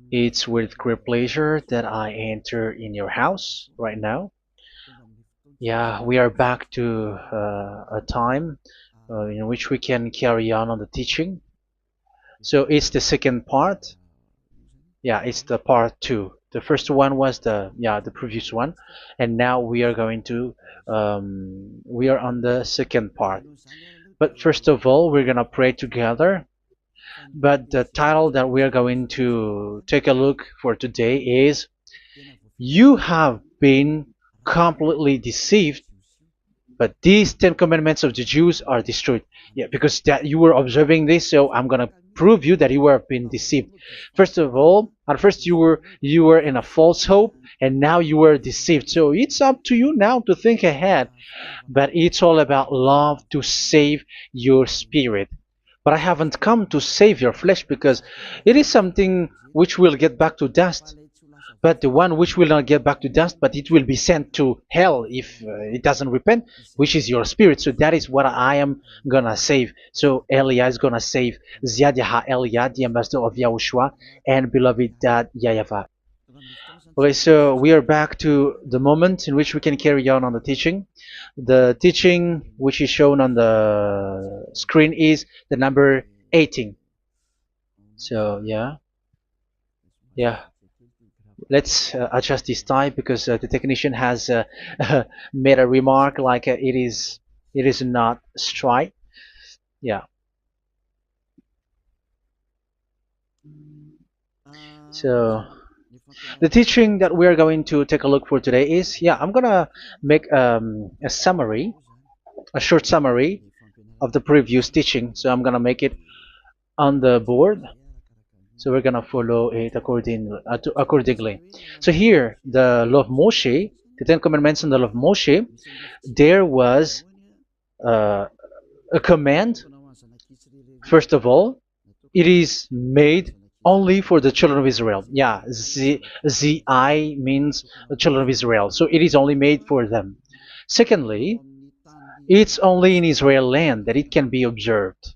It's with great pleasure that I enter in your house right now. Yeah, we are back to a time in which we can carry on the teaching. So it's the second part. Yeah, it's the part two. The first one was the previous one, and now we are going to we are on the second part. But first of all, we're gonna pray together. But the title that we are going to take a look for today is "You have been completely deceived, but these 10 commandments of the Jews are destroyed." Yeah, because that you were observing this, so I'm gonna prove you that you were being deceived. First of all, at first you were in a false hope, and now you were deceived. So it's up to you now to think ahead. But it's all about love to save your spirit. But I haven't come to save your flesh because it is something which will get back to dust. But the one which will not get back to dust, but it will be sent to hell if it doesn't repent, which is your spirit. So that is what I am gonna save. So Elia is gonna save Ziadiha Elia, the ambassador of Yahushua, and beloved dad YAHVAH. Okay, so we are back to the moment in which we can carry on the teaching. The teaching which is shown on the screen is the number 18. So yeah. Let's adjust this time because the technician has made a remark like it is not straight. Yeah. So the teaching that we are going to take a look for today is, I'm gonna make a summary, a short summary of the previous teaching. So I'm gonna make it on the board. So we're gonna follow it accordingly. So here, the law of Moshe, the 10 Commandments and the law of Moshe, there was uh, a command. First of all, it is made only for the children of Israel. Yeah, Z-I means the children of Israel. So it is only made for them. Secondly, it's only in Israel land that it can be observed.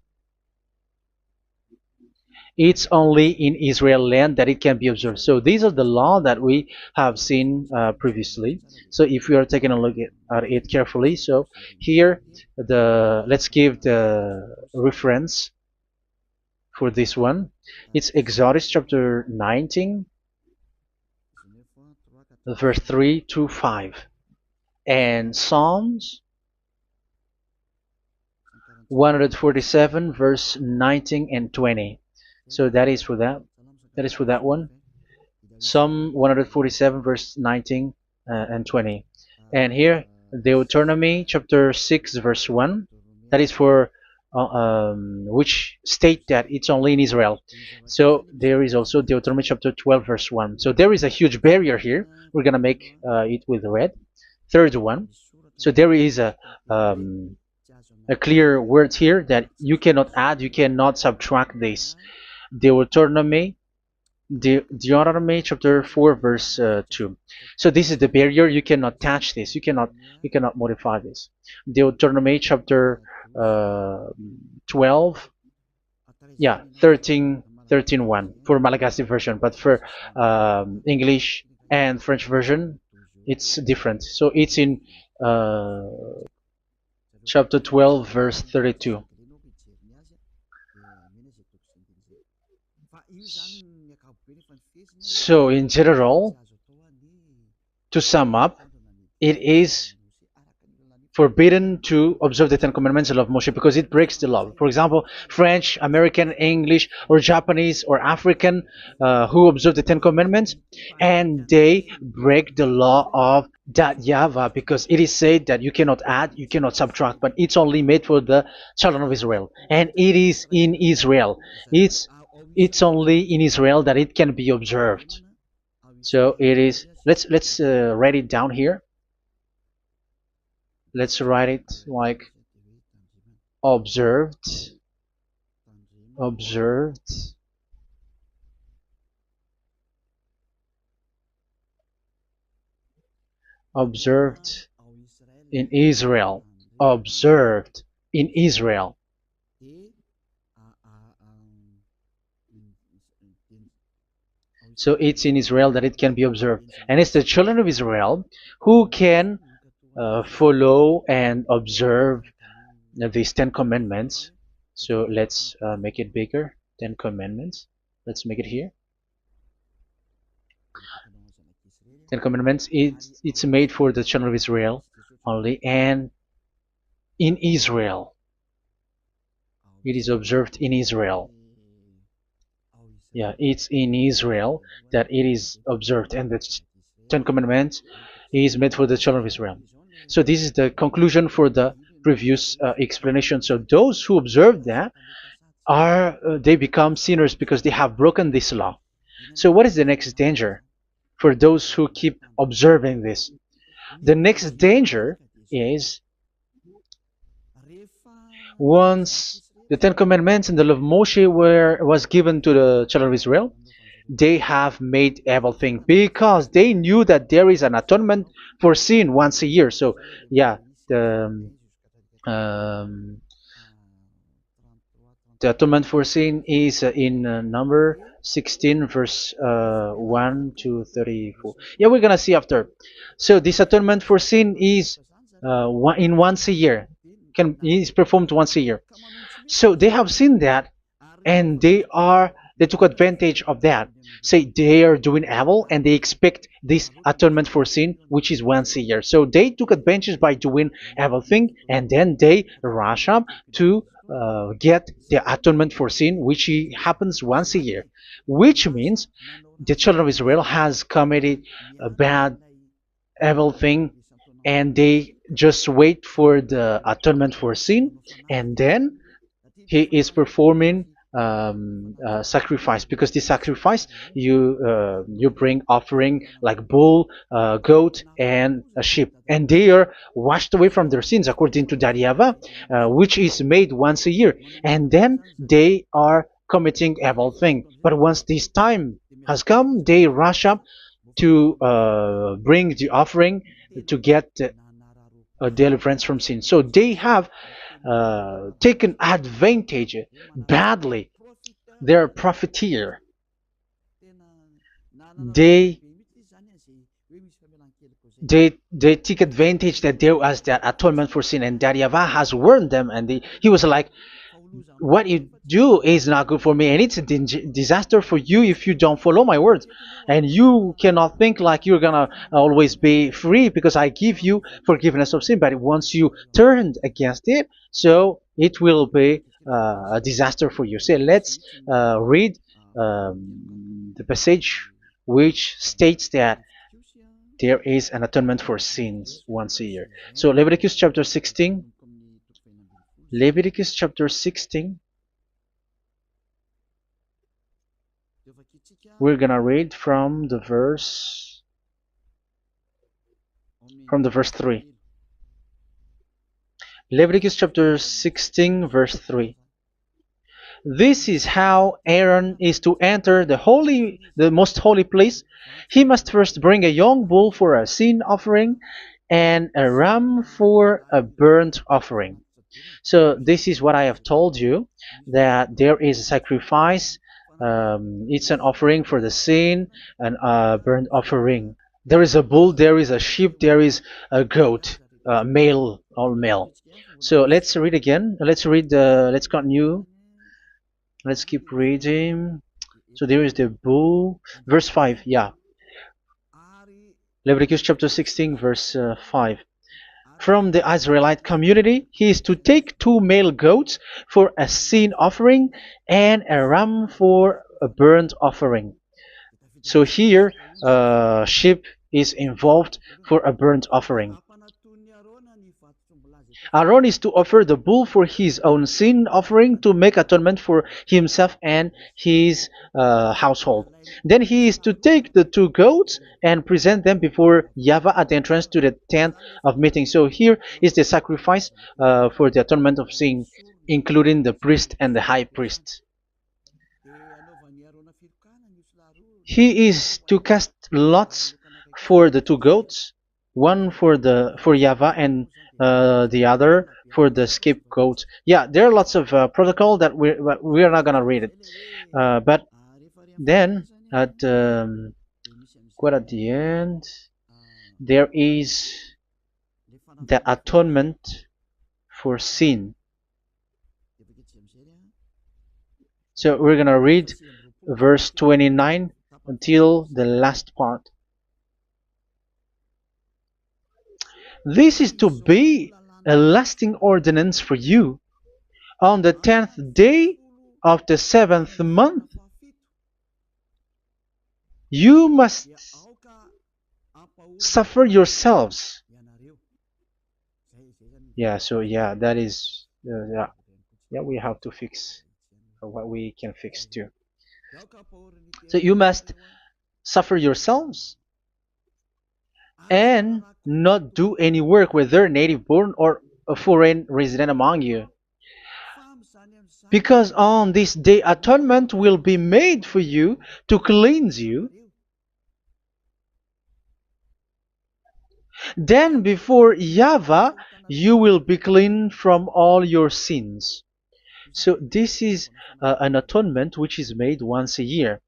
It's only in Israel land that it can be observed. So these are the law that we have seen previously. So if we are taking a look at it carefully, so here let's give the reference for this one. It's Exodus chapter 19, verse 3 to 5, and Psalms 147, verse 19 and 20. So that is for that. That is for that one. Psalm 147, verse 19 and 20. And here, Deuteronomy chapter 6, verse 1. That is for which state that it's only in Israel. So there is also Deuteronomy chapter 12, verse 1. So there is a huge barrier here. We're going to make it with red. Third one. So there is a clear word here that you cannot add, you cannot subtract this. Deuteronomy chapter 4, verse 2. So this is the barrier. You cannot touch this. You cannot modify this. Deuteronomy chapter 12, 13, 1 for Malagasy version, but for English and French version, it's different. So it's in chapter 12, verse 32. So in general, to sum up, it is forbidden to observe the 10 Commandments of Moshe because it breaks the law. For example, French, American, English, or Japanese or African who observe the 10 Commandments and they break the law of that YAHVAH because it is said that you cannot add, you cannot subtract, but it's only made for the children of Israel, and it is in Israel. It's only in Israel that it can be observed. So it is. Let's write it down here. Let's write it like observed, observed, observed in Israel, observed in Israel. So it's in Israel that it can be observed. And it's the children of Israel who can follow and observe these 10 commandments. So let's make it bigger. 10 commandments. Let's make it here. 10 commandments. It's made for the children of Israel only, and in Israel. It is observed in Israel. Yeah, it's in Israel that it is observed, and the Ten Commandments is made for the children of Israel. So this is the conclusion for the previous explanation. So those who observe that are they become sinners because they have broken this law. So what is the next danger for those who keep observing this? The next danger is once the Ten Commandments and the law of Moshe was given to the children of Israel, they have made everything because they knew that there is an atonement for sin once a year. So yeah, um, the atonement for sin is in number 16 verse 1 to 34. Yeah, we're gonna see after. So this atonement for sin is once a year, is performed once a year. So they have seen that, and they took advantage of that. Say they are doing evil and they expect this atonement for sin, which is once a year. So they took advantage by doing evil thing, and then they rush up to get the atonement for sin, which happens once a year, which means the children of Israel has committed a bad evil thing, and they just wait for the atonement for sin, and then he is performing sacrifice, because the sacrifice you bring offering like bull, goat, and a sheep, and they are washed away from their sins according to that YAHVAH, which is made once a year, and then they are committing evil thing. But once this time has come, they rush up to bring the offering to get deliverance from sin. So they have taken advantage badly. They're profiteer. They they take advantage that there was that atonement for sin, and that YAHVAH has warned them, and he was like, what you do is not good for me, and it's a disaster for you if you don't follow my words, and you cannot think like you're gonna always be free because I give you forgiveness of sin, but once you turned against it, so it will be a disaster for you. So let's read the passage which states that there is an atonement for sins once a year. So Leviticus chapter 16. Leviticus chapter 16. We're gonna read from the verse 3. Leviticus chapter 16 verse 3. This is how Aaron is to enter the most holy place. He must first bring a young bull for a sin offering and a ram for a burnt offering. So this is what I have told you, that there is a sacrifice. It's an offering for the sin, and a burnt offering. There is a bull, there is a sheep, there is a goat, male, all male. So let's read again. Let's continue. Let's keep reading. So there is the bull, verse 5. Yeah, Leviticus chapter 16 verse 5. From the Israelite community, he is to take 2 male goats for a sin offering and a ram for a burnt offering. So here, sheep is involved for a burnt offering. Aaron is to offer the bull for his own sin offering to make atonement for himself and his household. Then he is to take the 2 goats and present them before YAHVAH at the entrance to the tent of meeting. So here is the sacrifice for the atonement of sin, including the priest and the high priest. He is to cast lots for the 2 goats, one for YAHVAH and the other for the scapegoat. Yeah, there are lots of protocol that we are not gonna read it, but then at quite at the end, there is the atonement for sin. So we're gonna read verse 29 until the last part. This is to be a lasting ordinance for you. On the 10th day of the 7th month, you must suffer yourselves. Yeah, so yeah, that is, yeah, we have to fix what we can fix too. So you must suffer yourselves and not do any work, whether native born or a foreign resident among you. Because on this day atonement will be made for you to cleanse you. Then before YAHVAH you will be clean from all your sins. So this is an atonement which is made once a year.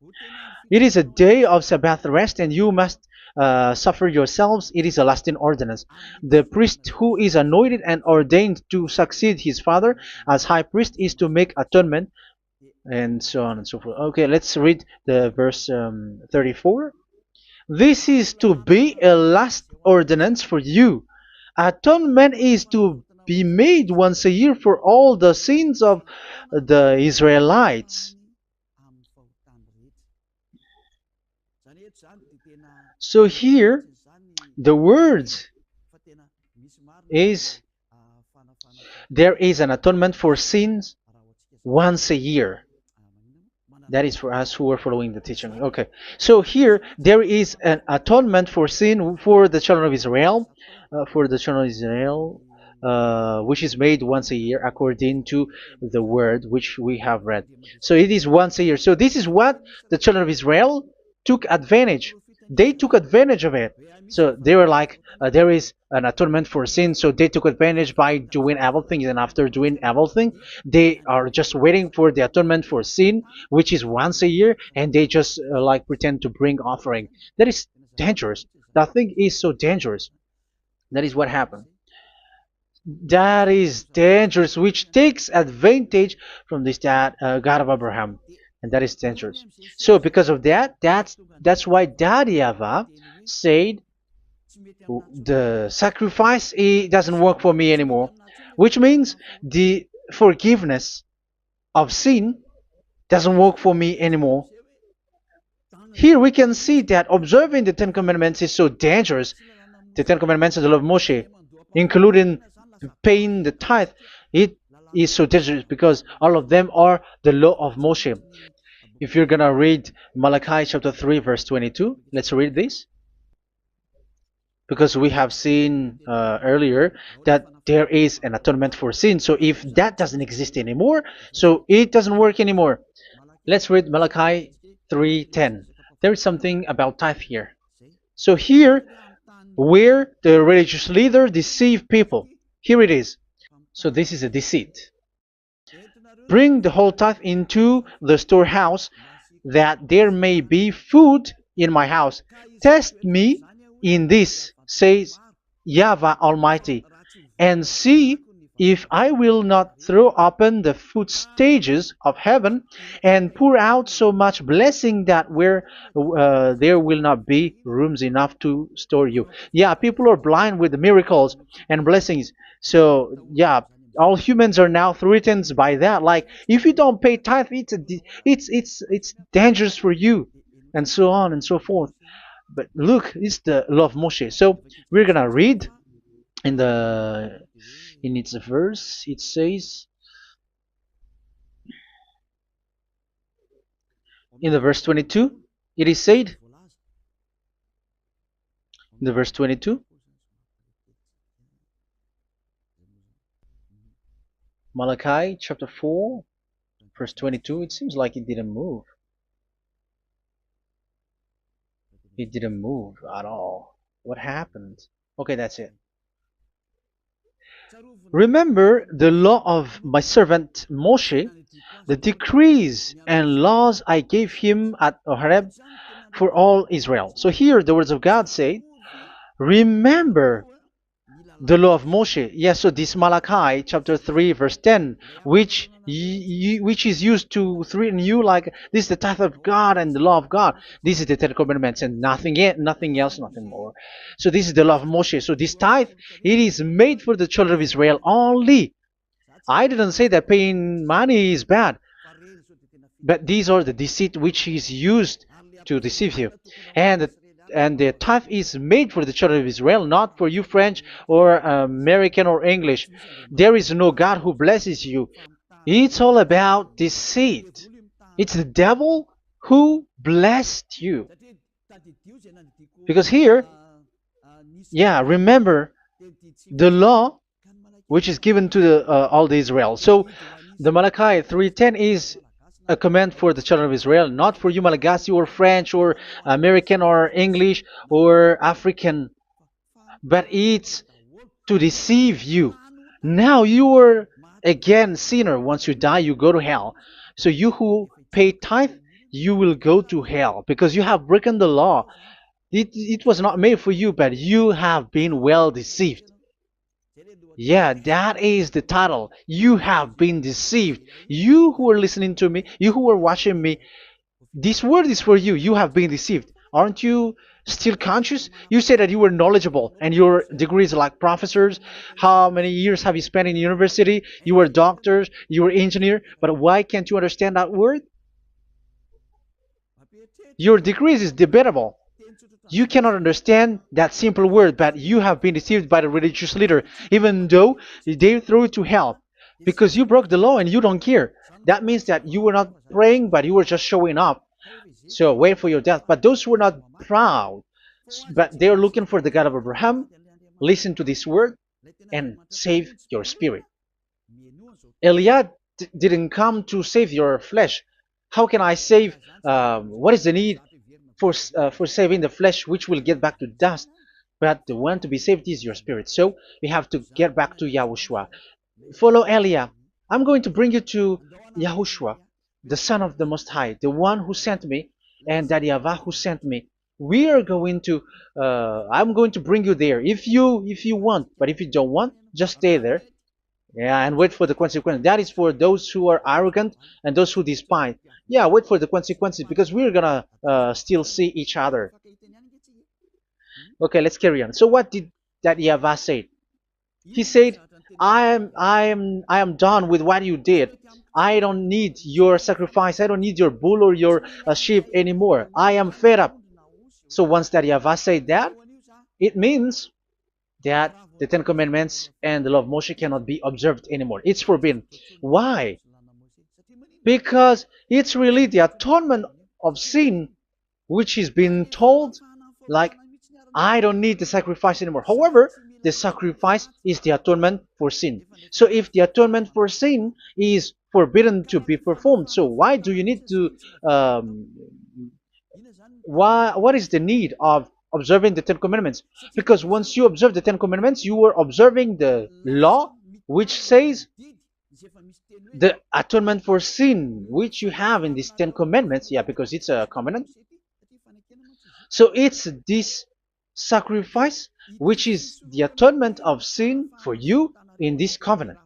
It is a day of Sabbath rest, and you must suffer yourselves. It is a lasting ordinance. The priest who is anointed and ordained to succeed his father as high priest is to make atonement, and so on and so forth. Okay, let's read the verse 34. This is to be a last ordinance for you. Atonement is to be made once a year for all the sins of the Israelites. So here, the words is there is an atonement for sins once a year. That is for us who are following the teaching. Okay, so here there is an atonement for sin for the children of Israel, which is made once a year according to the word which we have read. So it is once a year. So this is what the children of Israel took advantage. They took advantage of it. So they were like, there is an atonement for sin, so they took advantage by doing everything, and after doing everything, they are just waiting for the atonement for sin, which is once a year, and they just like pretend to bring offering. That is dangerous. That thing is so dangerous. That is what happened. That is dangerous, which takes advantage from this God of Abraham, and that is dangerous. So because of that, that's why Daddy YAHVAH said the sacrifice, it doesn't work for me anymore, which means the forgiveness of sin doesn't work for me anymore. Here we can see that observing the Ten Commandments is so dangerous. The Ten Commandments of the law of Moshe, including paying the tithe, it is so dangerous because all of them are the law of Moshe. If you're gonna read Malachi chapter 3 verse 22, let's read this. Because we have seen earlier that there is an atonement for sin. So if that doesn't exist anymore, so it doesn't work anymore. Let's read Malachi 3:10. There is something about tithe here. So here, where the religious leader deceived people, here it is. So this is a deceit. Bring the whole tithe into the storehouse, that there may be food in my house. Test me in this, says YAHVAH Almighty, and see if I will not throw open the food stages of heaven and pour out so much blessing that where there will not be rooms enough to store you. Yeah, people are blind with the miracles and blessings. So yeah, all humans are now threatened by that. Like, if you don't pay tithe, it's dangerous for you, and so on and so forth. But look, it's the law of Moshe. So we're gonna read in its verse. It says in the verse 22. It is said in the verse 22. Malachi chapter 4 verse 22. It seems like it didn't move. It didn't move at all. What happened? Okay, that's it. Remember the law of my servant Moshe, the decrees and laws I gave him at Horeb for all Israel. So here the words of God say, remember the law of Moshe. Yes, so this Malachi chapter 3 verse 10, which is used to threaten you like this is the tithe of God and the law of God. This is the Ten Commandments and nothing else, nothing more. So this is the law of Moshe. So this tithe, it is made for the children of Israel only. I didn't say that paying money is bad, but these are the deceit which is used to deceive you. And the tithe is made for the children of Israel, not for you French or American or English. There is no God who blesses you. It's all about deceit. It's the devil who blessed you. Because here, yeah, remember the law which is given to all the Israel. So the Malachi 3:10 is a command for the children of Israel, not for you Malagasy or French or American or English or African, but it's to deceive you. Now you are again sinner. Once you die, you go to hell. So you who pay tithe, you will go to hell because you have broken the law. It was not made for you, but you have been well deceived. Yeah, that is the title. You have been deceived. You who are listening to me, you who are watching me, this word is for you. You have been deceived. Aren't you still conscious? You said that you were knowledgeable and your degrees like professors. How many years have you spent in university? You were doctors, you were engineer, but why can't you understand that word? Your degrees is debatable. You cannot understand that simple word, but you have been deceived by the religious leader, even though they threw you to hell because you broke the law and you don't care. That means that you were not praying, but you were just showing up. So wait for your death. But those who are not proud, but they are looking for the God of Abraham, listen to this word and save your spirit. Eliah didn't come to save your flesh. How can I save? What is the need for saving the flesh, which will get back to dust? But the one to be saved is your spirit. So we have to get back to Yahushua. Follow Eliah. I'm going to bring you to Yahushua, the Son of the Most High, the one who sent me, and that YAHVAH who sent me. We are going to. I'm going to bring you there if you want, but if you don't want, just stay there. Yeah, and wait for the consequences. That is for those who are arrogant and those who despise. Yeah, wait for the consequences because we're gonna still see each other. Okay, let's carry on. So what did that YAHVAH say? He said, I am done with what you did. I don't need your sacrifice. I don't need your bull or your sheep anymore. I am fed up. So once that YAHVAH said that, it means that the Ten Commandments and the law of Moshe cannot be observed anymore. It's forbidden. Why? Because it's really the atonement of sin which is being told, like, I don't need the sacrifice anymore. However, the sacrifice is the atonement for sin. So if the atonement for sin is forbidden to be performed, so why do you need to what is the need of observing the Ten Commandments? Because once you observe the Ten Commandments, you are observing the law which says the atonement for sin which you have in these Ten Commandments. Yeah, because it's a covenant. So it's this sacrifice which is the atonement of sin for you in this covenant.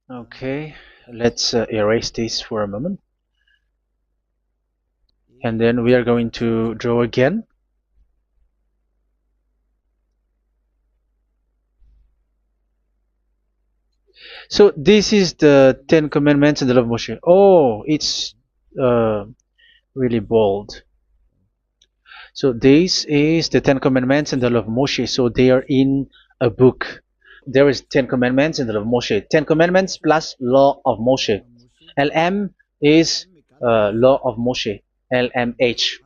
Okay, let's erase this for a moment. And then we are going to draw again. So this is the Ten Commandments and the law of Moshe. Oh, it's really bold. So this is the Ten Commandments and the law of Moshe. So they are in a book. There is Ten Commandments and the law of Moshe. Ten Commandments plus law of Moshe. LM is law of Moshe. LMH.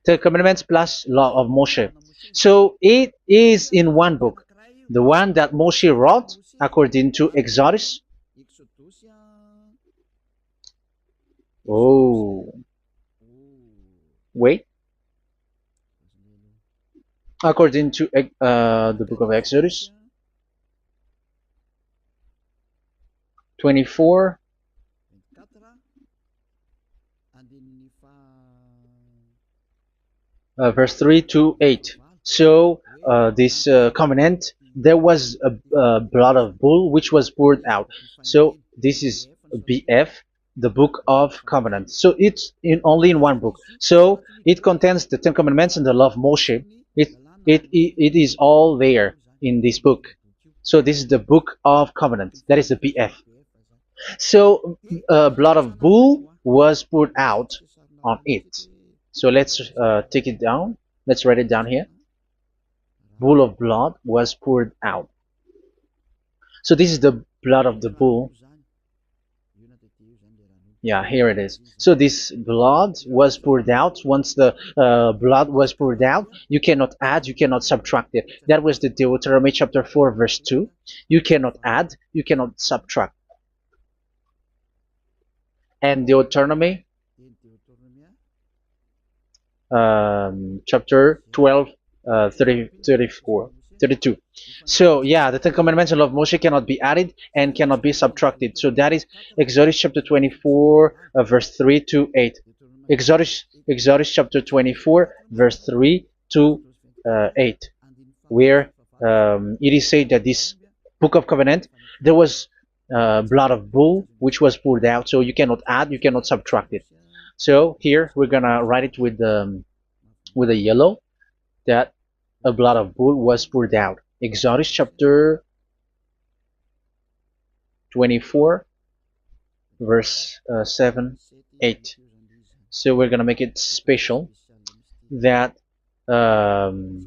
Ten Commandments plus law of Moshe. So it is in one book. The one that Moshe wrote according to Exodus. Oh, wait. According to the book of Exodus 24, verse 3 to 8. So this covenant, there was a blood of bull which was poured out. So this is BF, the book of covenant. So it's only in one book. So it contains the Ten Commandments and the law of Moshe. It is all there in this book. So this is the book of covenant. That is the BF. So blood of bull was poured out on it. So let's take it down. Let's write it down here. Bull of blood was poured out. So this is the blood of the bull. Yeah, here it is. So this blood was poured out. Once the blood was poured out, you cannot add, you cannot subtract it. That was the Deuteronomy chapter 4, verse 2. You cannot add, you cannot subtract. And Deuteronomy chapter 12, 32. So yeah, the Ten Commandments and law of Moshe cannot be added and cannot be subtracted. So that is Exodus chapter 24, verse 3 to 8. Exodus chapter 24, verse 3 to 8, where it is said that this book of covenant, there was blood of bull which was poured out. So you cannot add, you cannot subtract it. So here we're gonna write it with a yellow, that a blood of bull was poured out. Exodus chapter 24, verse 7, 8. So we're gonna make it special that the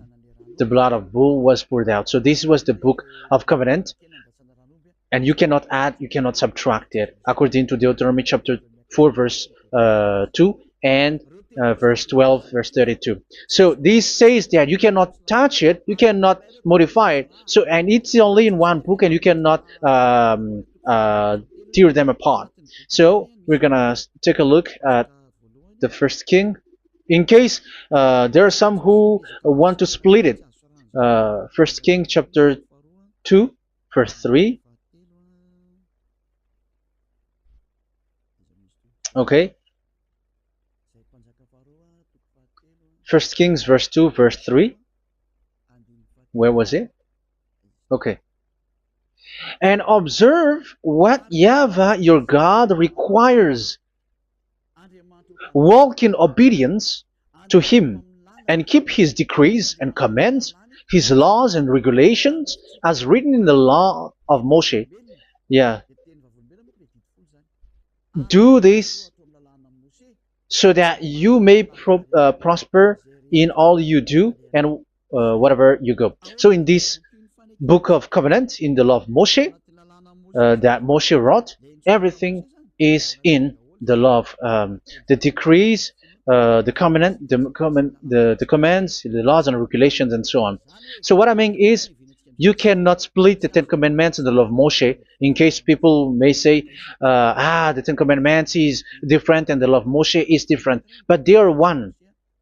blood of bull was poured out. So this was the book of covenant, and you cannot add, you cannot subtract it, according to Deuteronomy chapter 4, verse 2 and verse 12, verse 32. So this says that you cannot touch it, you cannot modify it. So, and it's only in one book, and you cannot tear them apart. So we're gonna take a look at the first king. In case there are some who want to split it, First King chapter 2, verse 3. Okay. First Kings verse 2, verse 3. Where was it? Okay. And observe what YAHVAH your God requires. Walk in obedience to Him, and keep His decrees and commands, His laws and regulations, as written in the law of Moshe. Yeah. Do this so that you may prosper in all you do and whatever you go. So in this book of covenant, in the law of Moshe, that Moshe wrote, everything is in the law of the decrees, the covenant, the commands, the laws and regulations, and so on. So what I mean is, you cannot split the Ten Commandments and the law of Moshe. In case people may say, the Ten Commandments is different and the law of Moshe is different, but they are one.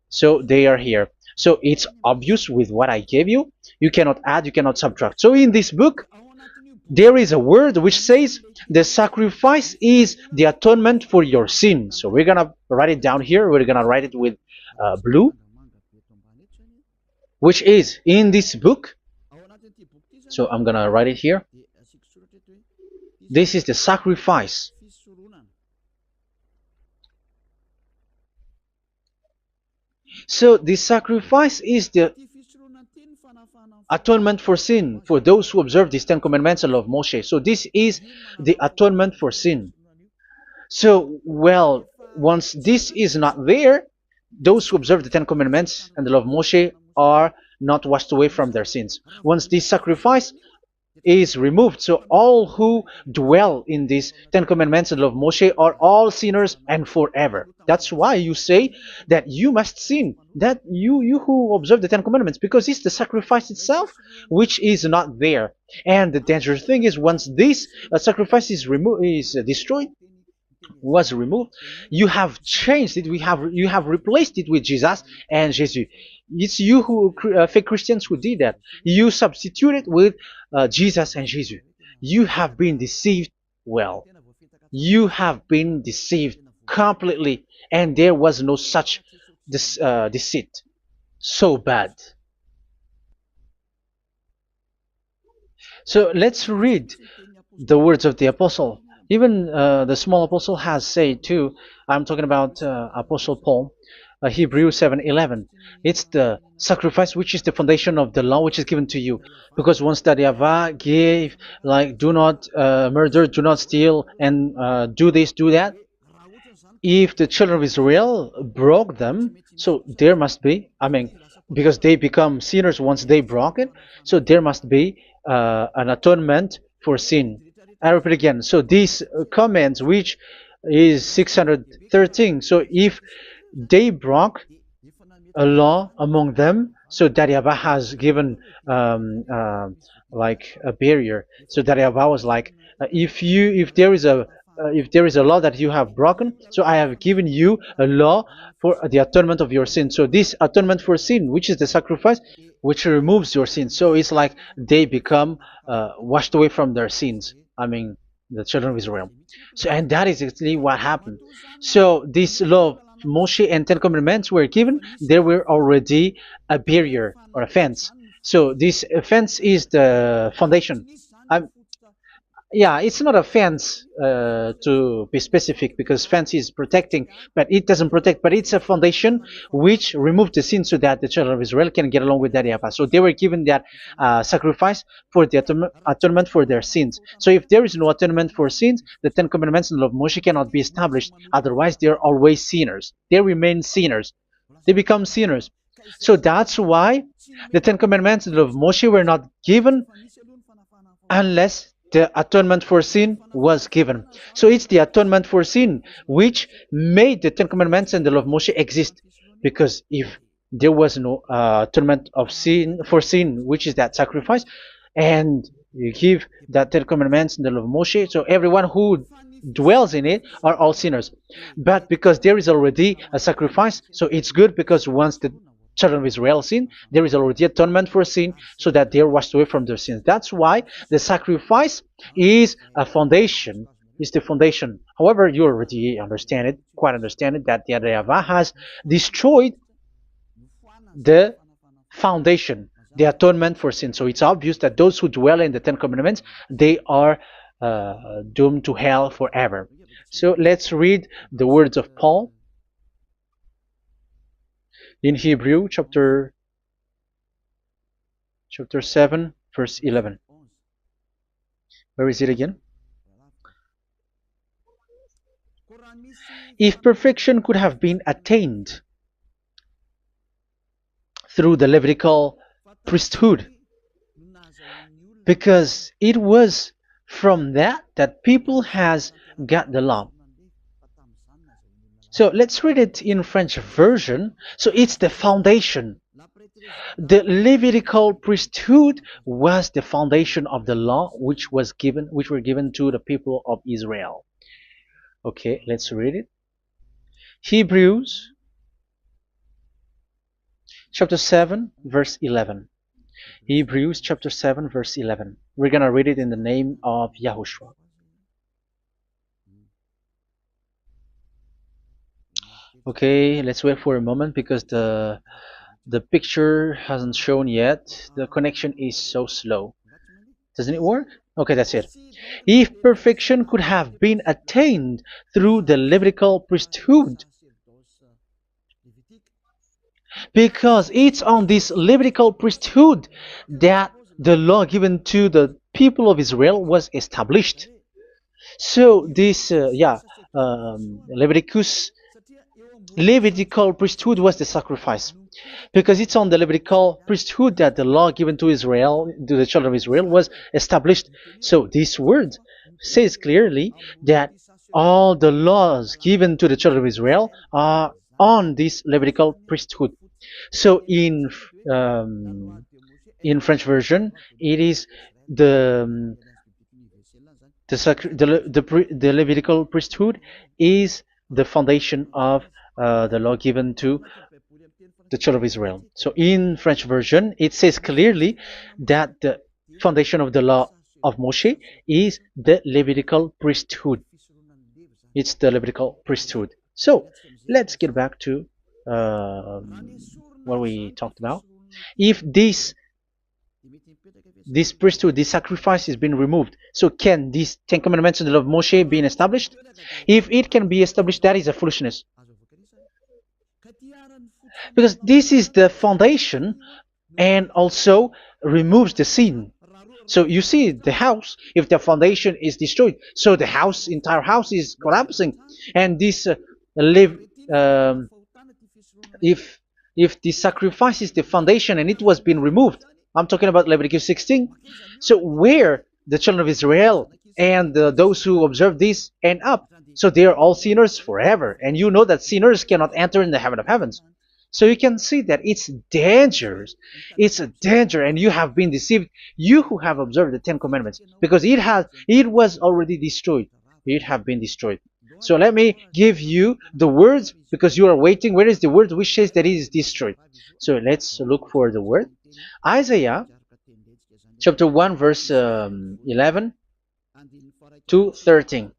So they are here. So it's obvious with what I gave you. You cannot add, you cannot subtract. So in this book, there is a word which says the sacrifice is the atonement for your sin. So we're gonna write it down here. We're gonna write it with blue, which is in this book. So I'm gonna write it here. This is the sacrifice. So the sacrifice is the atonement for sin, for those who observe these Ten Commandments and law of Moshe. So this is the atonement for sin. So, well, once this is not there, those who observe the Ten Commandments and the law of Moshe are not washed away from their sins. Once this sacrifice is removed, so all who dwell in these Ten Commandments and law of Moshe are all sinners and forever. That's why you say that you must sin, that you who observe the Ten Commandments, because it's the sacrifice itself which is not there. And the dangerous thing is, once this sacrifice is destroyed, was removed, you have changed it. You have replaced it with Jesus and Jesus. It's you who fake Christians who did that. You substituted with Jesus and Jesus. You have been deceived well. You have been deceived completely, and there was no such deceit. So bad. So let's read the words of the apostle. Even the small apostle has said too. I'm talking about Apostle Paul, Hebrews 7:11. It's the sacrifice which is the foundation of the law which is given to you. Because once that YAHVAH gave, like, do not murder, do not steal, and do this, do that, if the children of Israel broke them, so there must be, I mean, because they become sinners once they broke it, so there must be an atonement for sin. I repeat again. So these comments, which is 613, so if they broke a law among them, so that YAHVAH has given like a barrier. So that YAHVAH was like, if there is a law that you have broken, so I have given you a law for the atonement of your sin. So this atonement for sin, which is the sacrifice, which removes your sins. So it's like they become washed away from their sins. I mean, the children of Israel. So, and that is exactly what happened. So this law of Moshe and Ten Commandments were given. There were already a barrier or a fence. So this fence is the foundation. Um, yeah, it's not a fence to be specific, because fence is protecting, but it doesn't protect. But it's a foundation which removed the sin so that the children of Israel can get along with that YAHVAH. So they were given that sacrifice for the atonement for their sins. So if there is no atonement for sins, the Ten Commandments and the law of Moshe cannot be established. Otherwise, they are always sinners. They remain sinners. They become sinners. So that's why the Ten Commandments and the law of Moshe were not given unless the atonement for sin was given. So it's the atonement for sin which made the Ten Commandments and the law of Moshe exist. Because if there was no atonement of sin for sin, which is that sacrifice, and you give that Ten Commandments and the law of Moshe, so everyone who dwells in it are all sinners. But because there is already a sacrifice, so it's good, because once the children of Israel sin, there is already atonement for sin, so that they are washed away from their sins. That's why the sacrifice is a foundation, is the foundation. However, you already understand it, quite understand it, that the YAHVAH has destroyed the foundation, the atonement for sin. So it's obvious that those who dwell in the Ten Commandments, they are doomed to hell forever. So let's read the words of Paul in Hebrew chapter 7 verse 11. Where is it again? If perfection could have been attained through the Levitical priesthood, because it was from that people has got the law. So let's read it in French version. So it's the foundation. The Levitical priesthood was the foundation of the law which were given to the people of Israel. Okay, let's read it. Hebrews chapter 7 verse 11. Hebrews chapter 7 verse 11. We're gonna read it in the name of YAHOSHUAH. Okay, let's wait for a moment, because the picture hasn't shown yet. The connection is so slow. Doesn't it work? Okay, that's it. If perfection could have been attained through the Levitical priesthood, because it's on this Levitical priesthood that the law given to the people of Israel was established. So this, Levitical priesthood was the sacrifice, because it's on the Levitical priesthood that the law given to Israel, to the children of Israel, was established. So this word says clearly that all the laws given to the children of Israel are on this Levitical priesthood. So in French version, it is the Levitical priesthood is the foundation of the law given to the children of Israel. So in French version, it says clearly that the foundation of the law of Moshe is the Levitical priesthood. It's the Levitical priesthood. So let's get back to what we talked about. If this priesthood, this sacrifice is being removed, so can these Ten Commandments of Moshe be established? If it can be established, that is a foolishness. Because this is the foundation and also removes the sin. So you see the house, if the foundation is destroyed, so the house, entire house is collapsing. And this live, um, if the sacrifice is the foundation and it was being removed, I'm talking about Leviticus 16. So where the children of Israel and those who observe this end up, so they are all sinners forever. And you know that sinners cannot enter in the heaven of heavens. So you can see that it's dangerous. It's a danger, and you have been deceived. You who have observed the Ten Commandments, because it was already destroyed. It have been destroyed. So let me give you the words, because you are waiting. Where is the word which says that it is destroyed? So let's look for the word. Isaiah chapter 1 verse 11 to 13.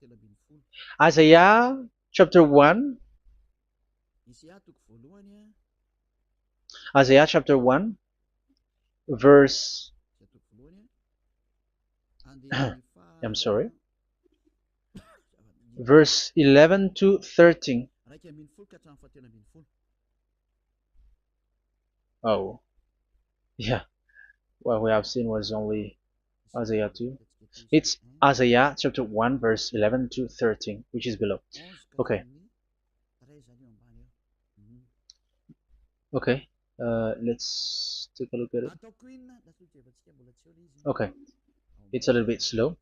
Isaiah chapter 1. Isaiah chapter 1 verse I'm sorry, verse 11 to 13. Oh, yeah, what we have seen was only Isaiah 2. It's Isaiah chapter 1 verse 11 to 13, which is below. Okay. Okay. Let's take a look at it. Okay. It's a little bit slow.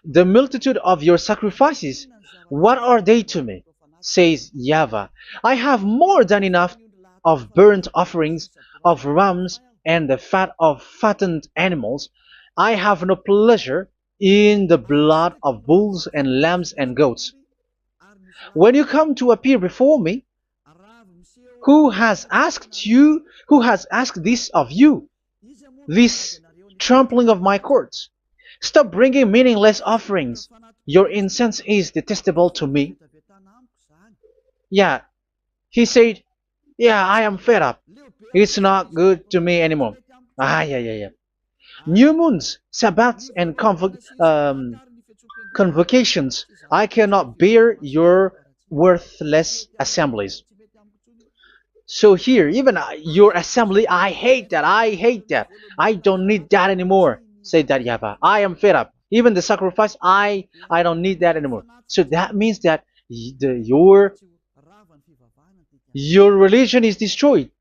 The multitude of your sacrifices, what are they to me? Says YAHVAH. I have more than enough of burnt offerings, of rams, and the fat of fattened animals. I have no pleasure in the blood of bulls and lambs and goats. When you come to appear before me, who has asked this of you, this trampling of my courts? Stop bringing meaningless offerings. Your incense is detestable to me. Yeah, he said, yeah, I am fed up. It's not good to me anymore. Yeah. New moons, Sabbaths, and convocations. I cannot bear your worthless assemblies. So here, even your assembly, I hate that. I hate that. I don't need that anymore. Say that, YAHVAH. I am fed up. Even the sacrifice, I don't need that anymore. So that means that your religion is destroyed.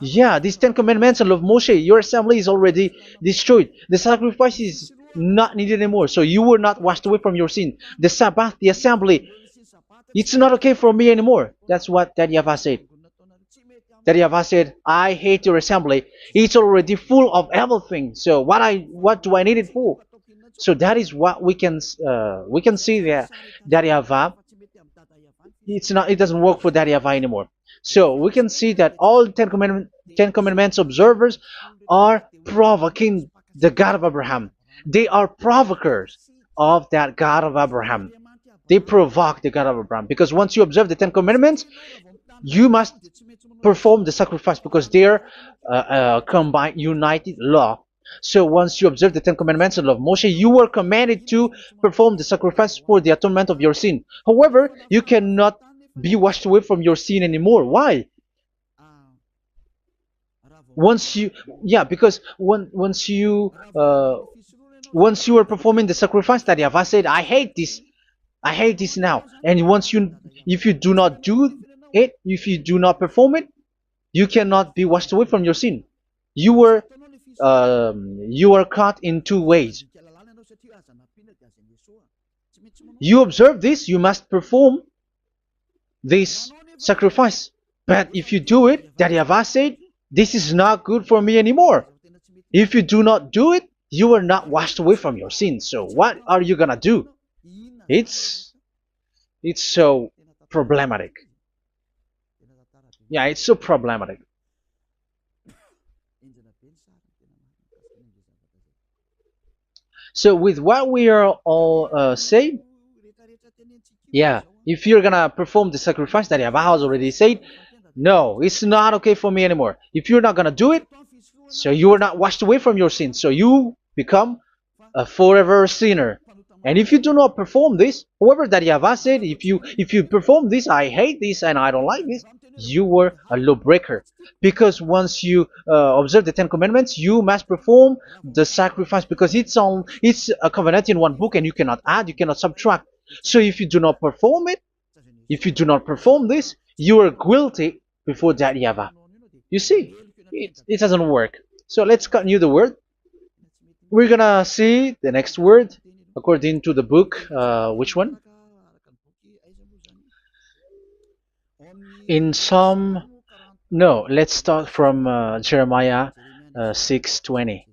Yeah, these Ten Commandments of Moshe, your assembly is already destroyed. The sacrifice is not needed anymore. So you were not washed away from your sin. The Sabbath, the assembly, it's not okay for me anymore. That's what that YAHVAH said. That YAHVAH said, I hate your assembly. It's already full of everything. So what do I need it for? So that is what we can see there. That YAHVAH, it doesn't work for that YAHVAH anymore. So we can see that all Ten Commandments observers are provoking the God of Abraham. They are provokers of that God of Abraham. They provoke the God of Abraham, because once you observe the Ten Commandments, you must perform the sacrifice, because they are combined, united law. So once you observe the Ten Commandments of Moshe, you were commanded to perform the sacrifice for the atonement of your sin. However, you cannot be washed away from your sin anymore. Why? Because once you are performing the sacrifice, that YAHVAH said, I hate this now. And if you do not do it, if you do not perform it, you cannot be washed away from your sin. You are caught in two ways. You observe this, you must perform this sacrifice. But if you do it, that YAHVAH said, this is not good for me anymore. If you do not do it, you are not washed away from your sins. So what are you gonna do? It's so problematic. Yeah, it's so problematic. So with what we are all saying, yeah, if you're gonna perform the sacrifice that Yahweh has already said, no, it's not okay for me anymore. If you're not gonna do it, so you are not washed away from your sins, so you become a forever sinner. And if you do not perform this, whoever that Yahweh said, if you perform this, I hate this and I don't like this, you were a lawbreaker. Because once you observe the Ten Commandments, you must perform the sacrifice, because it's a covenant in one book, and you cannot add, you cannot subtract. So if you do not perform it, if you do not perform this, you are guilty before that Yahweh. You see, it doesn't work. So let's continue the word. We're gonna see the next word according to the book. Which one? In some. No, let's start from Jeremiah 6:20.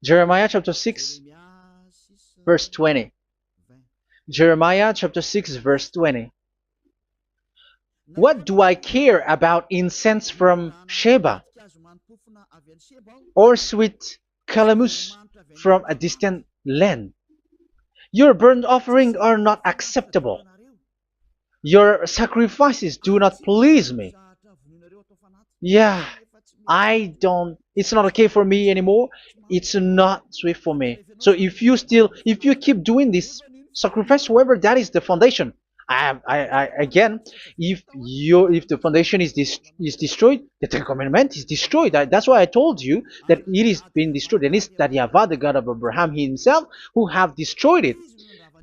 Jeremiah chapter 6, verse 20. Jeremiah chapter 6, verse 20. What do I care about incense from Sheba, or sweet calamus from a distant land? Your burnt offerings are not acceptable. Your sacrifices do not please me. Yeah, it's not okay for me anymore. It's not sweet for me. So if you keep doing this sacrifice, however, that is the foundation. Again, if the foundation is destroyed, the Ten Commandment is destroyed. That's why I told you that it is being destroyed, and it's that Yahweh, the God of Abraham himself, who have destroyed it.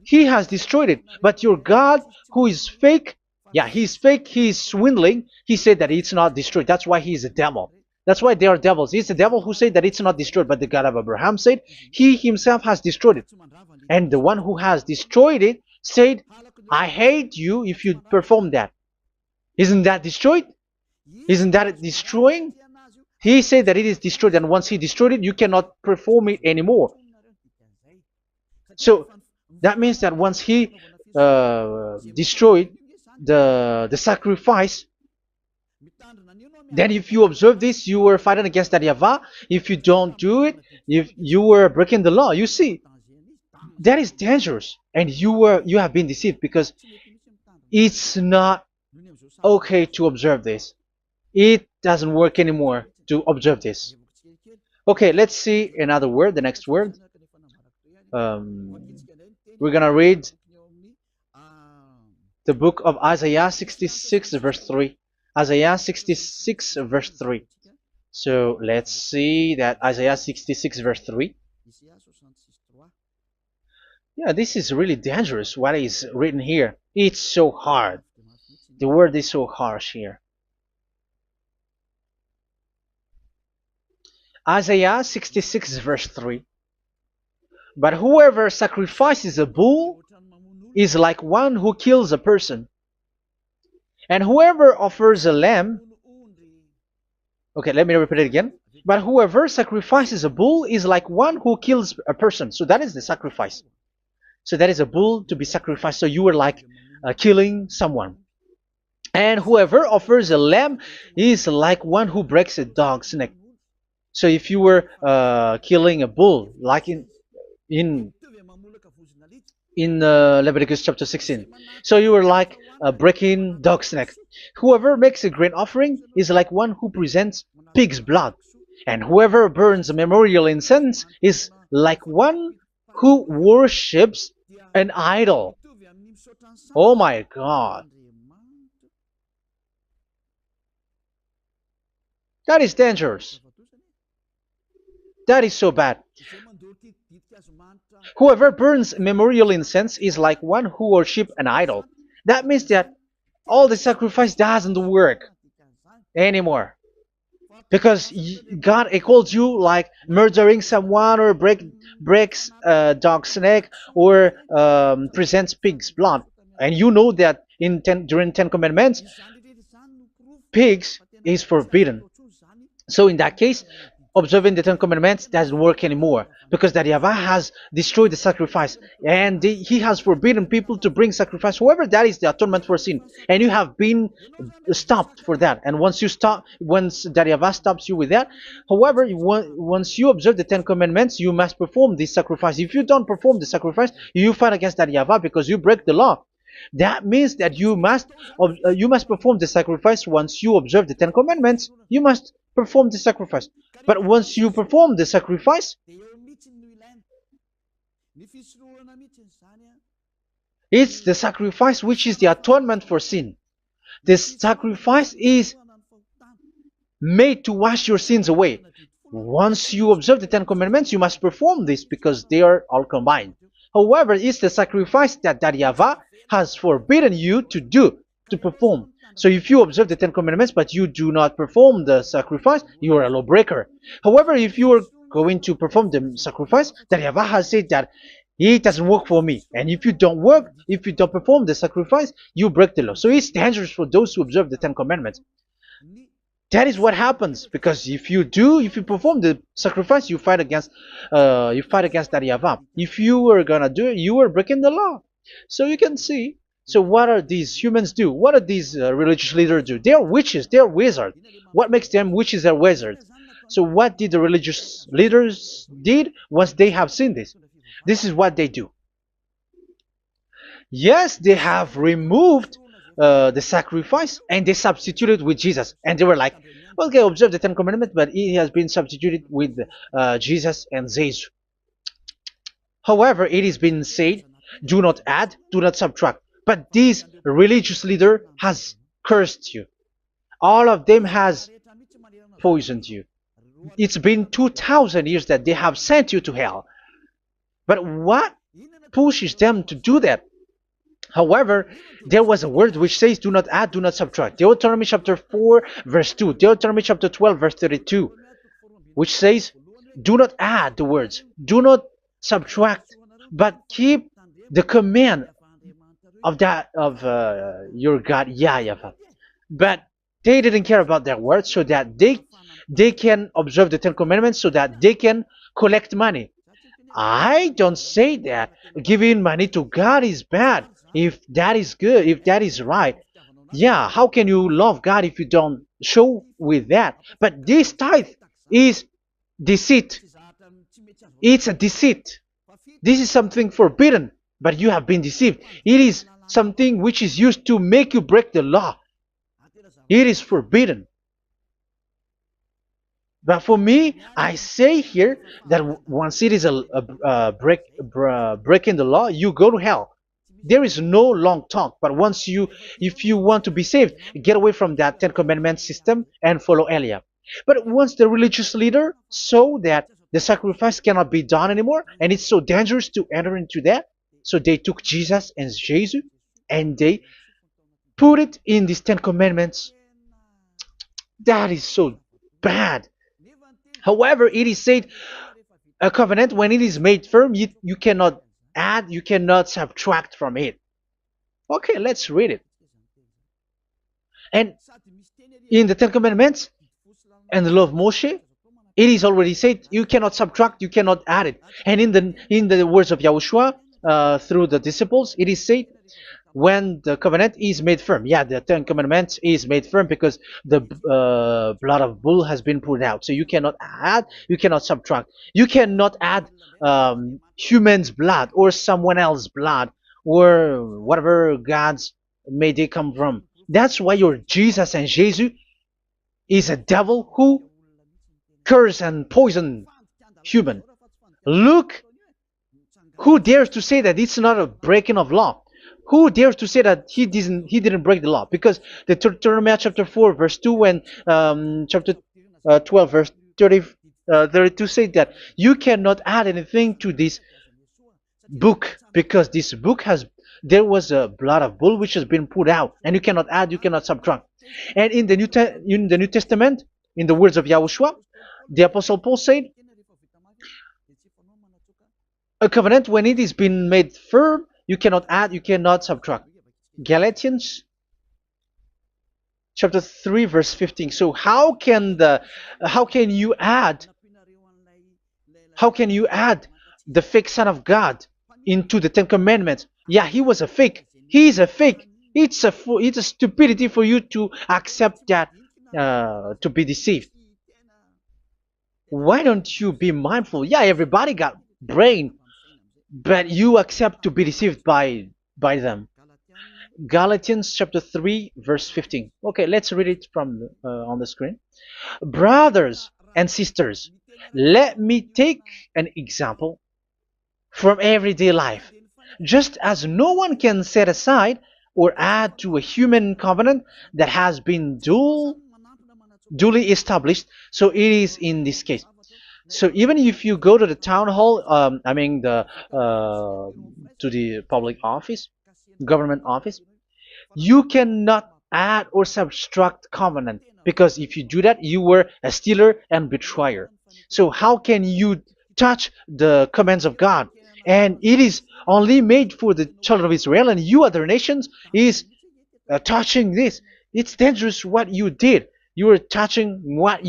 He has destroyed it. But your God, who is fake, yeah, he's fake, he's swindling. He said that it's not destroyed. That's why he is a devil. That's why they are devils. It's the devil who said that it's not destroyed, but the God of Abraham said he himself has destroyed it. And the one who has destroyed it said, I hate you if you perform that. Isn't that destroyed? Isn't that destroying? He said that it is destroyed, and once he destroyed it, you cannot perform it anymore. So that means that once he destroyed the sacrifice, then if you observe this, you were fighting against that Yahweh. If you don't do it, if you were breaking the law, you see, that is dangerous, and you have been deceived, because it's not okay to observe this. It doesn't work anymore to observe this. Okay, let's see another word, the next word. We're gonna read the book of Isaiah 66 verse 3. Isaiah 66 verse 3. So let's see that Isaiah 66 verse 3. Yeah, this is really dangerous what is written here. It's so hard. The word is so harsh here. Isaiah 66 verse 3. But whoever sacrifices a bull is like one who kills a person. And whoever offers a lamb... Okay, let me repeat it again. But whoever sacrifices a bull is like one who kills a person. So that is the sacrifice. So that is a bull to be sacrificed. So you were like killing someone. And whoever offers a lamb is like one who breaks a dog's neck. So if you were killing a bull, like in Leviticus chapter 16, so you were like breaking dog's neck. Whoever makes a grain offering is like one who presents pig's blood. And whoever burns a memorial incense is like one who worships an idol. Oh my God. That is dangerous. That is so bad. Whoever burns memorial incense is like one who worships an idol. That means that all the sacrifice doesn't work anymore. Because God equals you like murdering someone, or breaks a dog's neck, or presents pig's blood. And you know that during 10 Commandments, pigs is forbidden. So in that case, observing the Ten Commandments doesn't work anymore because that YAHVAH has destroyed the sacrifice and he has forbidden people to bring sacrifice. However, that is the atonement for sin, and you have been stopped for that. And once you stop, once that YAHVAH stops you with that, however, once you observe the Ten Commandments, you must perform this sacrifice. If you don't perform the sacrifice, you fight against that YAHVAH because you break the law. That means that you must perform the sacrifice. Once you observe the Ten Commandments, you must perform the sacrifice. But once you perform the sacrifice, it's the sacrifice which is the atonement for sin. This sacrifice is made to wash your sins away. Once you observe the Ten Commandments, you must perform this because they are all combined. However, it's the sacrifice that YAHVAH has forbidden you to do, to perform. So if you observe the Ten Commandments but you do not perform the sacrifice, you are a lawbreaker. However, if you are going to perform the sacrifice, YAHVAH has said that it doesn't work for me. And if you don't perform the sacrifice, you break the law. So it's dangerous for those who observe the Ten Commandments. That is what happens, because if you perform the sacrifice, you fight against that YAHVAH. If you were gonna do it, you are breaking the law. So you can see. So what are these humans do? What are these religious leaders do? They are witches. They are wizards. What makes them witches and wizards? So what did the religious leaders did once they have seen this? This is what they do. Yes, they have removed the sacrifice and they substituted with Jesus, and they were like, okay, observe the Ten Commandments, but it has been substituted with Jesus and Jesus. However, it has been said, do not add, do not subtract. But this religious leader has cursed you. All of them has poisoned you. It's been 2,000 years that they have sent you to hell. But what pushes them to do that? However, there was a word which says, do not add, do not subtract. Deuteronomy chapter 4, verse 2. Deuteronomy chapter 12, verse 32. Which says, do not add the words. Do not subtract. But keep the command of your God, YAHVAH. But they didn't care about their words, so that they can observe the Ten Commandments, so that they can collect money. I don't say that giving money to God is bad. If that is good, if that is right, yeah, how can you love God if you don't show with that? But this tithe is deceit. It's a deceit. This is something forbidden, but you have been deceived. It is something which is used to make you break the law. It is forbidden. But for me, I say here that once it is breaking the law, you go to hell. There is no long talk. But if you want to be saved, get away from that Ten Commandments system and follow Eliab. But once the religious leader saw that the sacrifice cannot be done anymore, and it's so dangerous to enter into that, so they took Jesus and Jesus and they put it in these Ten Commandments. That is so bad. However, it is said a covenant, when it is made firm, you cannot add, you cannot subtract from it. Okay, let's read it. And in the Ten Commandments and the law of Moshe, it is already said you cannot subtract, you cannot add it. And in the words of YAHOSHUAH through the disciples, it is said when the covenant is made firm. Yeah, the Ten Commandments is made firm because the blood of bull has been poured out. So you cannot add, you cannot subtract. You cannot add human's blood or someone else's blood or whatever gods may they come from. That's why your Jesus and Jesus is a devil who curse and poison human. Look, who dares to say that it's not a breaking of law? Who dares to say that he didn't break the law? Because the Deuteronomy chapter 4 verse 2 and chapter 12 verse 32 say that you cannot add anything to this book, because this book there was a blood of bull which has been put out, and you cannot add, you cannot subtract. And in the New Testament, in the words of YAHOSHUAH, the Apostle Paul said, a covenant, when it is been made firm, you cannot add, you cannot subtract. Galatians chapter 3 verse 15. So how can you add How can you add the fake Son of God into the Ten Commandments? Yeah, he was a fake. He is a fake. It's a stupidity for you to accept that, to be deceived. Why don't you be mindful? Yeah, everybody got brain, but you accept to be deceived by them. Galatians chapter 3 verse 15. Okay, let's read it from on the screen. Brothers and sisters, let me take an example from everyday life. Just as no one can set aside or add to a human covenant that has been duly established, so it is in this case. So even if you go to the town hall, I mean to the public office, government office, you cannot add or subtract covenant, because if you do that, you were a stealer and betrayer. So how can you touch the commands of God? And it is only made for the children of Israel, and you other nations is touching this. It's dangerous what you did. You are touching what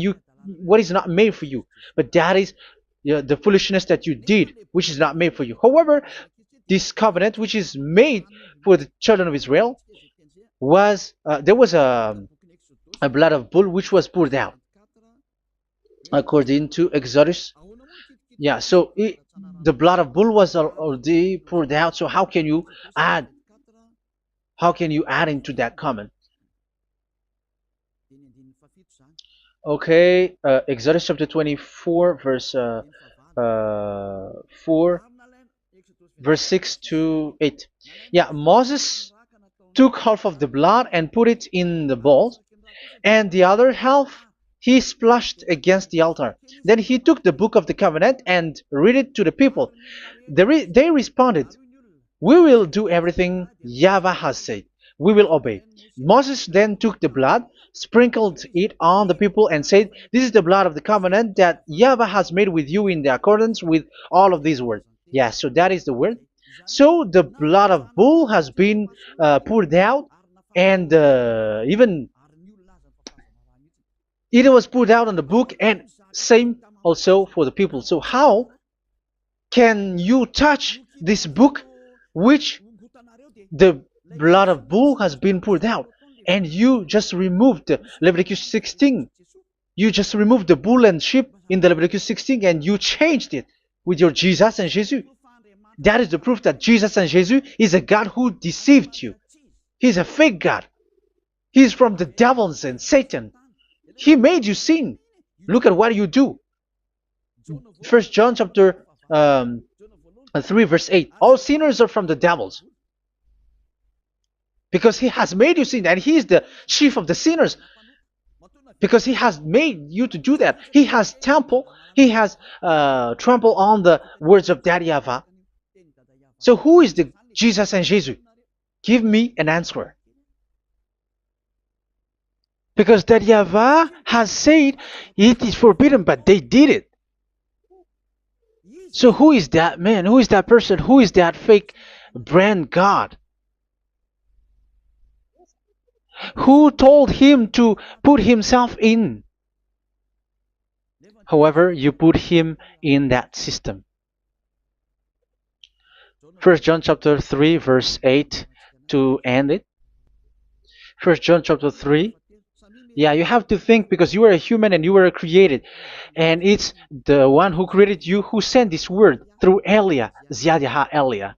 is not made for you. But that is the foolishness that you did, which is not made for you. However, this covenant, which is made for the children of Israel, was there was a blood of bull which was poured out according to Exodus. Yeah, so the blood of bull was already poured out. So add how can you add into that comment? Okay, Exodus chapter 24 verse 4 verse 6 to 8. Yeah, Moses took half of the blood and put it in the bowl, and the other half he splashed against the altar. Then he took the book of the covenant and read it to the people. They responded, "We will do everything YAHVAH has said. We will obey." Moses then took the blood, sprinkled it on the people, and said, "This is the blood of the covenant that YAHVAH has made with you in the accordance with all of these words." Yeah, so that is the word. So the blood of bull has been poured out, and even it was poured out on the book, and same also for the people. So how can you touch this book which the blood of bull has been poured out, and you just removed Leviticus 16? You just removed the bull and sheep in the Leviticus 16, and you changed it with your Jesus and Jesus. That is the proof that Jesus and Jesus is a God who deceived you. He's a fake God. He's from the devils and Satan. He made you sin. Look at what you do. First John chapter 3 verse 8. All sinners are from the devils, because he has made you sin, and he is the chief of the sinners, because he has made you to do that. He has trampled on the words of Daddy Ava. So who is the Jesus and Jesus? Give me an answer. Because Daddy Ava has said it is forbidden, but they did it. So who is that man? Who is that person? Who is that fake brand God? Who told him to put himself in? However, you put him in that system. First John chapter 3 verse 8 to end it. First John chapter 3. Yeah, you have to think, because you are a human and you were created. And it's the one who created you who sent this word through Elia, Ziadiha Elia.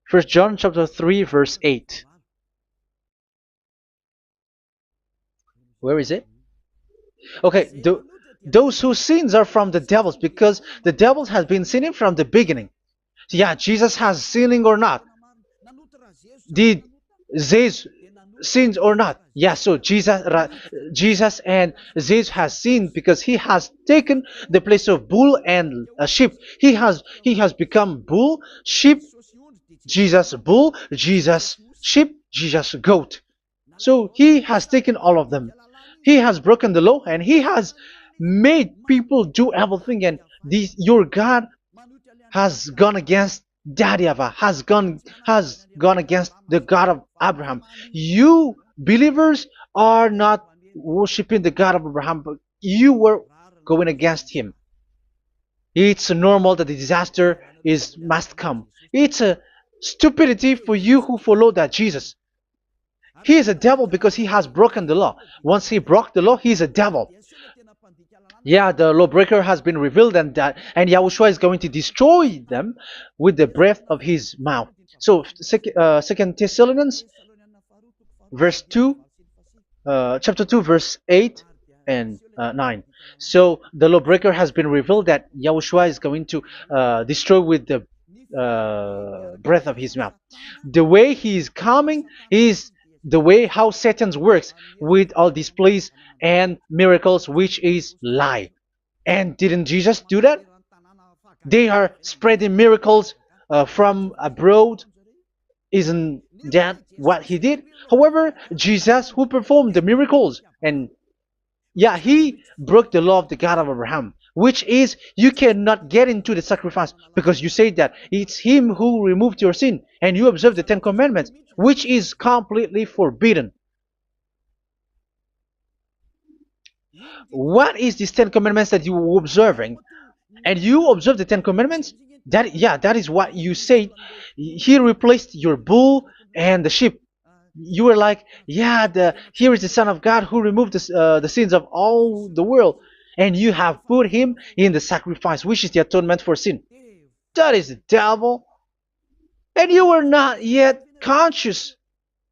First John chapter 3 verse 8. Where is it? Okay, those whose sins are from the devils, because the devils has been sinning from the beginning. So yeah, Jesus has sinning or not? Did Jesus sins or not? Yeah, so Jesus and Jesus has sinned, because he has taken the place of bull and a sheep. He has become bull, sheep, Jesus bull, Jesus sheep, Jesus goat. So he has taken all of them. He has broken the law, and he has made people do everything. And your God has gone against Daddy Ava, has gone against the God of Abraham. You believers are not worshiping the God of Abraham, but you were going against him. It's normal that the disaster is must come. It's a stupidity for you who follow that Jesus. He is a devil because he has broken the law. Once he broke the law, he is a devil. Yeah, the lawbreaker has been revealed, and Yahushua is going to destroy them with the breath of his mouth. So, Second Thessalonians, verse 2, chapter 2, verse 8 and 9. So the lawbreaker has been revealed that Yahushua is going to destroy with the breath of his mouth. The way he is coming is the way how Satan works with all displays and miracles, which is lie. And didn't Jesus do that? They are spreading miracles from abroad. Isn't that what he did? However, Jesus, who performed the miracles, and yeah, he broke the law of the God of Abraham, which is you cannot get into the sacrifice because you say that it's him who removed your sin and you observe the Ten Commandments, which is completely forbidden. What is these Ten Commandments that you were observing? And you observe the Ten Commandments? That is what you said. He replaced your bull and the sheep. You were like, yeah, here is the Son of God who removed the sins of all the world, and you have put him in the sacrifice, which is the atonement for sin. That is the devil. And you are not yet conscious.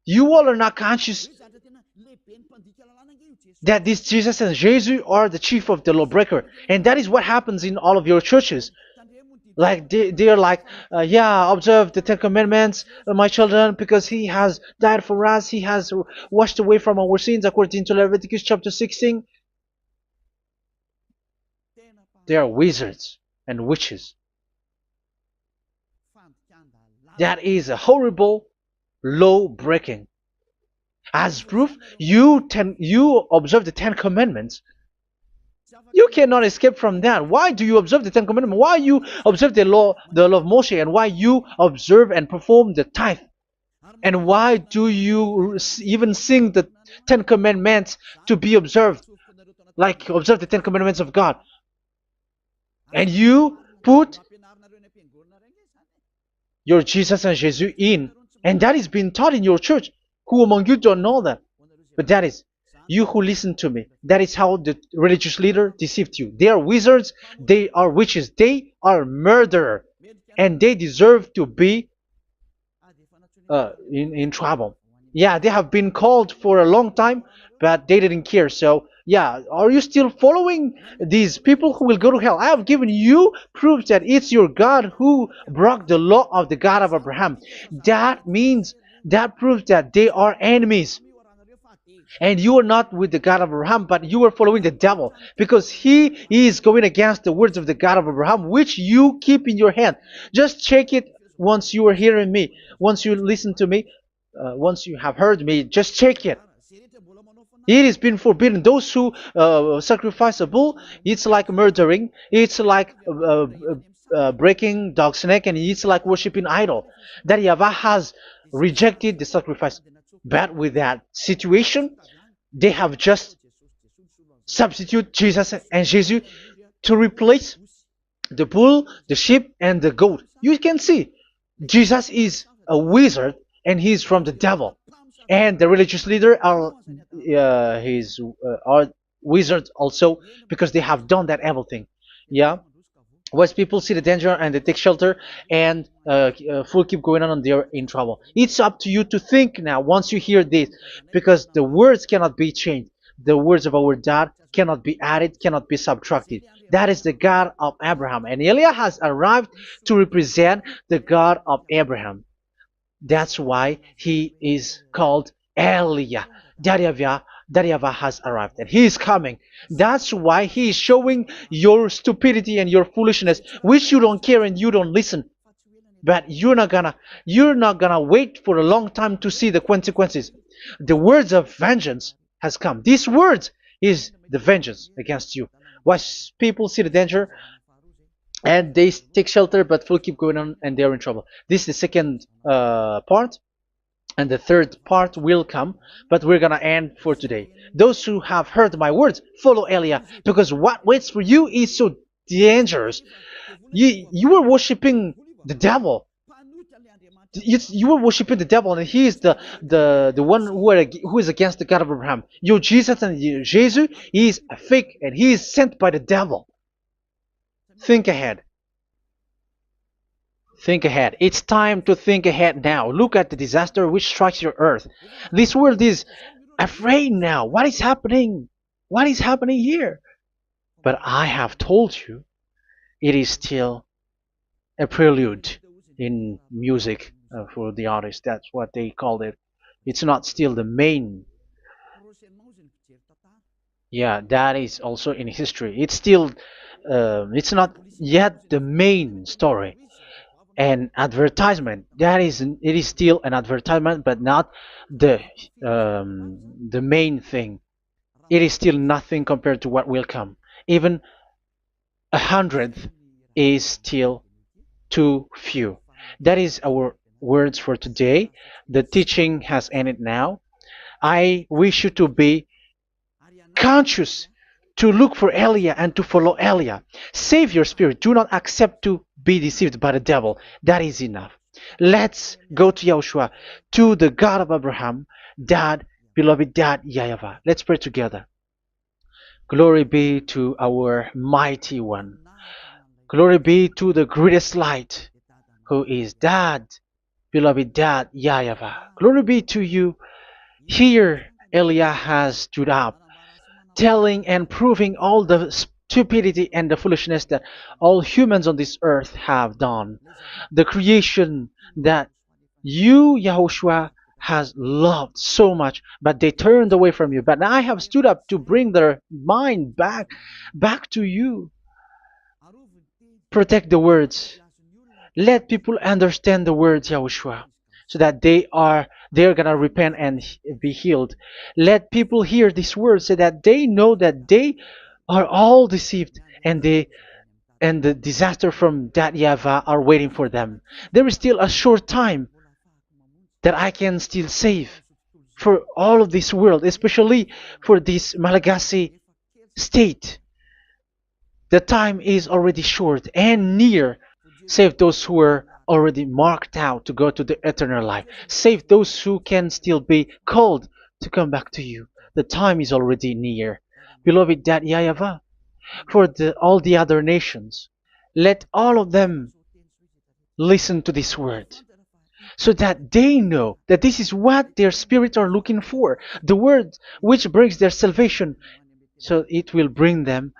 You all are not conscious that this Jesus and Jesus are the chief of the lawbreaker. And that is what happens in all of your churches. Like they're like, yeah, observe the Ten Commandments, my children, because he has died for us. He has washed away from our sins according to Leviticus chapter 16. They are wizards and witches. That is a horrible law breaking. As proof, you observe the Ten Commandments. You cannot escape from that. Why do you observe the Ten Commandments? Why you observe the law of Moshe, and why you observe and perform the tithe? And why do you even sing the Ten Commandments to be observed? Like observe the Ten Commandments of God. And you put your Jesus and Jesus in. And that is being taught in your church. Who among you don't know that? But that is you who listen to me. That is how the religious leader deceived you. They are wizards. They are witches. They are murderers. And they deserve to be in trouble. Yeah, they have been called for a long time, but they didn't care. So, yeah, are you still following these people who will go to hell? I have given you proof that it's your God who broke the law of the God of Abraham. That means, that proves that they are enemies. And you are not with the God of Abraham, but you are following the devil, because he is going against the words of the God of Abraham, which you keep in your hand. Just check it once you are hearing me, once you listen to me, once you have heard me, just check it. It has been forbidden. Those who sacrifice a bull, it's like murdering, it's like breaking dog's neck, and it's like worshiping idol. That YAHVAH has rejected the sacrifice. But with that situation, they have just substitute Jesus and Jesus to replace the bull, the sheep, and the goat. You can see Jesus is a wizard and he's from the devil. And the religious leader are are wizards also, because they have done that evil thing. Yeah. Once people see the danger and they take shelter, and full keep going on, and they're in trouble. It's up to you to think now once you hear this, because the words cannot be changed. The words of our God cannot be added, cannot be subtracted. That is the God of Abraham, and Eliah has arrived to represent the God of Abraham. That's why he is called Eliah. YAHVAH has arrived and he is coming. That's why he is showing your stupidity and your foolishness, which you don't care and you don't listen. But you're not gonna wait for a long time to see the consequences. The words of vengeance has come. These words is the vengeance against you. Once people see the danger and they take shelter, but will keep going on and they're in trouble. This is the second part. And the third part will come, but we're gonna end for today. Those who have heard my words, follow Eliah, because what waits for you is so dangerous. You were worshiping the devil. You were worshiping the devil, and he is the one who is against the God of Abraham. Your Jesus and your Jesus, he is a fake, and he is sent by the devil. Think ahead. Think ahead. It's time to think ahead now. Look at the disaster which strikes your earth. This world is afraid now. What is happening? What is happening here? But I have told you, it is still a prelude in music for the artist. That's what they called it. It's not still the main. Yeah, that is also in history. It's still, it's not yet the main story. And advertisement, that is, it is still an advertisement, but not the the main thing. It is still nothing compared to what will come. Even a hundredth is still too few. That is our words for today. The teaching has ended now. I wish you to be conscious, to look for Elia and to follow Elia. Save your spirit. Do not accept to be deceived by the devil. That is enough. Let's go to Yahushua, to the God of Abraham, Dad, beloved Dad, YAHVAH. Let's pray together. Glory be to our mighty one. Glory be to the greatest light, who is Dad, beloved Dad, YAHVAH. Glory be to you. Here, Elia has stood up, telling and proving all the stupidity and the foolishness that all humans on this earth have done. The creation that you, Yahushua, has loved so much, but they turned away from you. But I have stood up to bring their mind back to you. Protect the words. Let people understand the words, Yahushua, so that they're gonna repent and be healed. Let people hear these words so that they know that they are all deceived, and the disaster from that YAHVAH are waiting for them. There is still a short time that I can still save for all of this world, especially for this Malagasy state. The time is already short and near. Save those who are already marked out to go to the eternal life. Save those who can still be called to come back to you. The time is already near. Beloved Dad YAHVAH, for all the other nations, let all of them listen to this word, so that they know that this is what their spirits are looking for. The word which brings their salvation, so it will bring them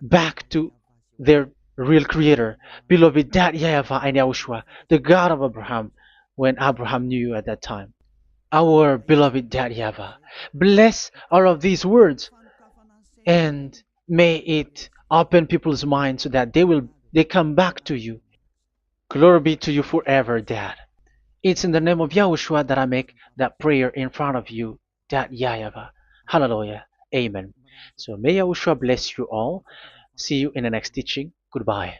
back to their real creator, beloved Dad YAHVAH and Yahushua, the God of Abraham, when Abraham knew you at that time. Our beloved Dad YAHVAH, bless all of these words, and may it open people's minds so that they come back to you. Glory be to you forever, Dad. It's in the name of Yahushua that I make that prayer in front of you, Dad YAHVAH. Hallelujah. Amen. So may Yahushua bless you all. See you in the next teaching. Goodbye.